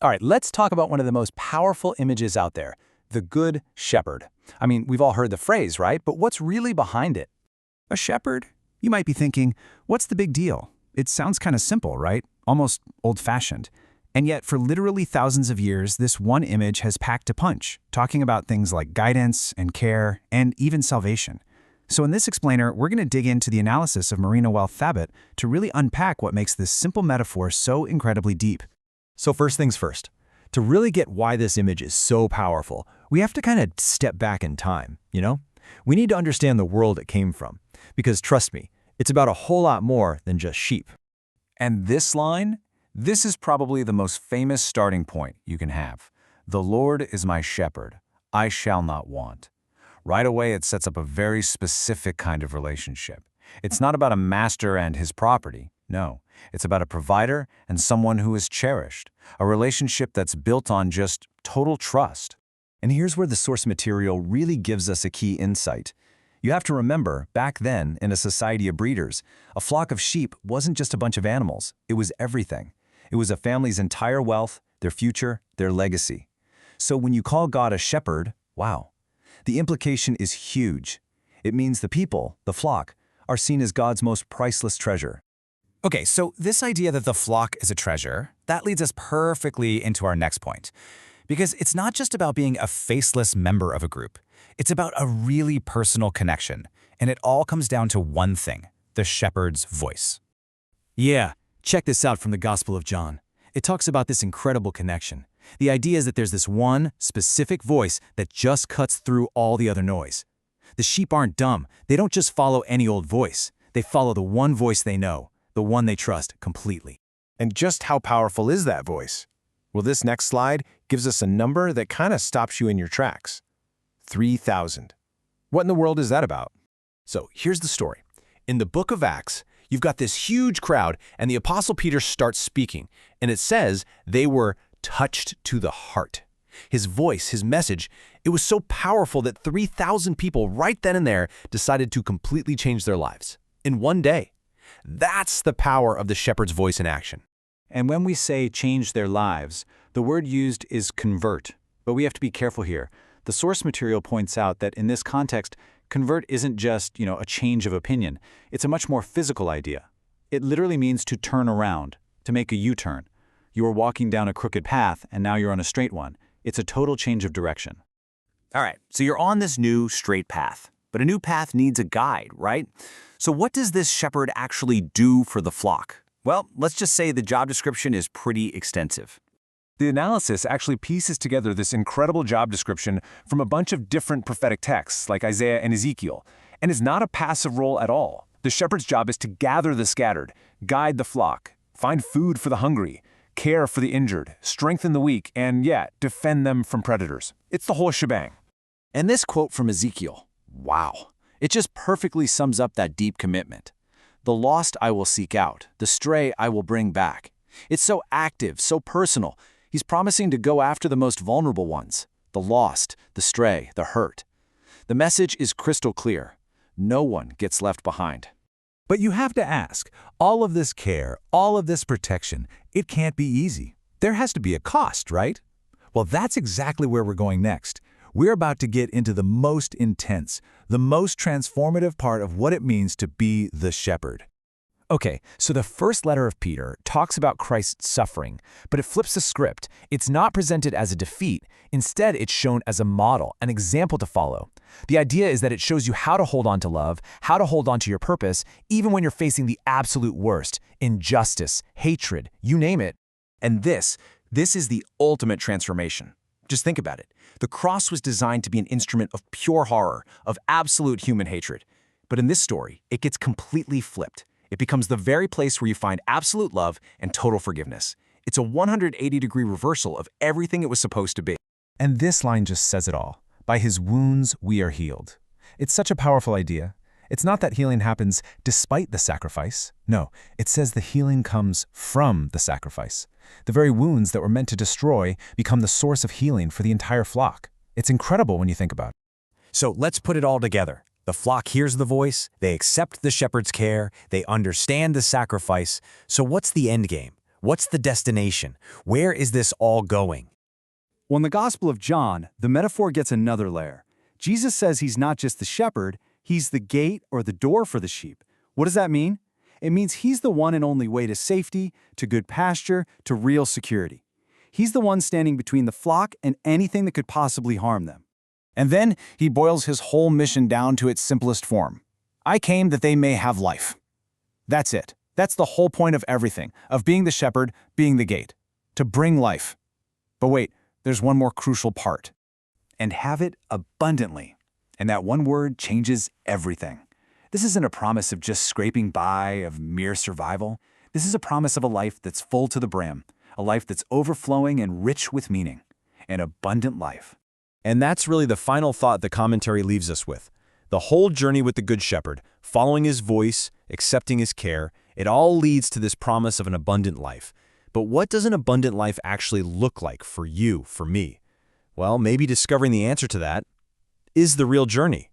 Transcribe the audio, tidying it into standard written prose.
All right, let's talk about one of the most powerful images out there, the Good Shepherd. I mean, we've all heard the phrase, right? But what's really behind it? A shepherd? You might be thinking, what's the big deal? It sounds kind of simple, right? Almost old-fashioned. And yet, for literally thousands of years, this one image has packed a punch, talking about things like guidance and care and even salvation. So in this explainer, we're going to dig into the analysis of Marina Wealth-Thabit to really unpack what makes this simple metaphor so incredibly deep. So first things first, to really get why this image is so powerful, we have to kind of step back in time, you know? We need to understand the world it came from, because trust me, it's about a whole lot more than just sheep. And this line? This is probably the most famous starting point you can have. The Lord is my shepherd, I shall not want. Right away, it sets up a very specific kind of relationship. It's not about a master and his property. No, it's about a provider and someone who is cherished, a relationship that's built on just total trust. And here's where the source material really gives us a key insight. You have to remember, back then, in a society of breeders, a flock of sheep wasn't just a bunch of animals, it was everything. It was a family's entire wealth, their future, their legacy. So when you call God a shepherd, wow, the implication is huge. It means the people, the flock, are seen as God's most priceless treasure. Okay, so this idea that the flock is a treasure, that leads us perfectly into our next point. Because it's not just about being a faceless member of a group. It's about a really personal connection. And it all comes down to one thing, the shepherd's voice. Yeah, check this out from the Gospel of John. It talks about this incredible connection. The idea is that there's this one specific voice that just cuts through all the other noise. The sheep aren't dumb. They don't just follow any old voice. They follow the one voice they know, the one they trust completely. And just how powerful is that voice? Well, this next slide gives us a number that kind of stops you in your tracks. 3,000. What in the world is that about? So here's the story. In the book of Acts, you've got this huge crowd, and the Apostle Peter starts speaking, and it says they were touched to the heart. His voice, his message, it was so powerful that 3,000 people right then and there decided to completely change their lives in one day. That's the power of the shepherd's voice in action. And when we say change their lives, the word used is convert. But we have to be careful here. The source material points out that in this context, convert isn't just, a change of opinion. It's a much more physical idea. It literally means to turn around, to make a U-turn. You were walking down a crooked path, and now you're on a straight one. It's a total change of direction. All right, so you're on this new straight path, but a new path needs a guide, right? So what does this shepherd actually do for the flock? Well, let's just say the job description is pretty extensive. The analysis actually pieces together this incredible job description from a bunch of different prophetic texts like Isaiah and Ezekiel, and is not a passive role at all. The shepherd's job is to gather the scattered, guide the flock, find food for the hungry, care for the injured, strengthen the weak, and defend them from predators. It's the whole shebang. And this quote from Ezekiel, wow, it just perfectly sums up that deep commitment. The lost I will seek out, the stray I will bring back. It's so active, so personal. He's promising to go after the most vulnerable ones, the lost, the stray, the hurt. The message is crystal clear. No one gets left behind. But you have to ask, all of this care, all of this protection, it can't be easy. There has to be a cost, right? Well, that's exactly where we're going next. We're about to get into the most intense, the most transformative part of what it means to be the shepherd. Okay, so the first letter of Peter talks about Christ's suffering, but it flips the script. It's not presented as a defeat. Instead, it's shown as a model, an example to follow. The idea is that it shows you how to hold on to love, how to hold on to your purpose, even when you're facing the absolute worst, injustice, hatred, you name it. And this is the ultimate transformation. Just think about it. The cross was designed to be an instrument of pure horror, of absolute human hatred. But in this story, it gets completely flipped. It becomes the very place where you find absolute love and total forgiveness. It's a 180-degree reversal of everything it was supposed to be. And this line just says it all. By his wounds, we are healed. It's such a powerful idea. It's not that healing happens despite the sacrifice. No, it says the healing comes from the sacrifice. The very wounds that were meant to destroy become the source of healing for the entire flock. It's incredible when you think about it. So let's put it all together. The flock hears the voice, they accept the shepherd's care, they understand the sacrifice. So what's the end game? What's the destination? Where is this all going? Well, in the Gospel of John, the metaphor gets another layer. Jesus says he's not just the shepherd, he's the gate or the door for the sheep. What does that mean? It means he's the one and only way to safety, to good pasture, to real security. He's the one standing between the flock and anything that could possibly harm them. And then he boils his whole mission down to its simplest form. I came that they may have life. That's it. That's the whole point of everything, of being the shepherd, being the gate. To bring life. But wait, there's one more crucial part. And have it abundantly. And that one word changes everything. This isn't a promise of just scraping by, of mere survival. This is a promise of a life that's full to the brim, a life that's overflowing and rich with meaning, an abundant life. And that's really the final thought the commentary leaves us with. The whole journey with the Good Shepherd, following his voice, accepting his care, it all leads to this promise of an abundant life. But what does an abundant life actually look like for you, for me? Well, maybe discovering the answer to that is the real journey.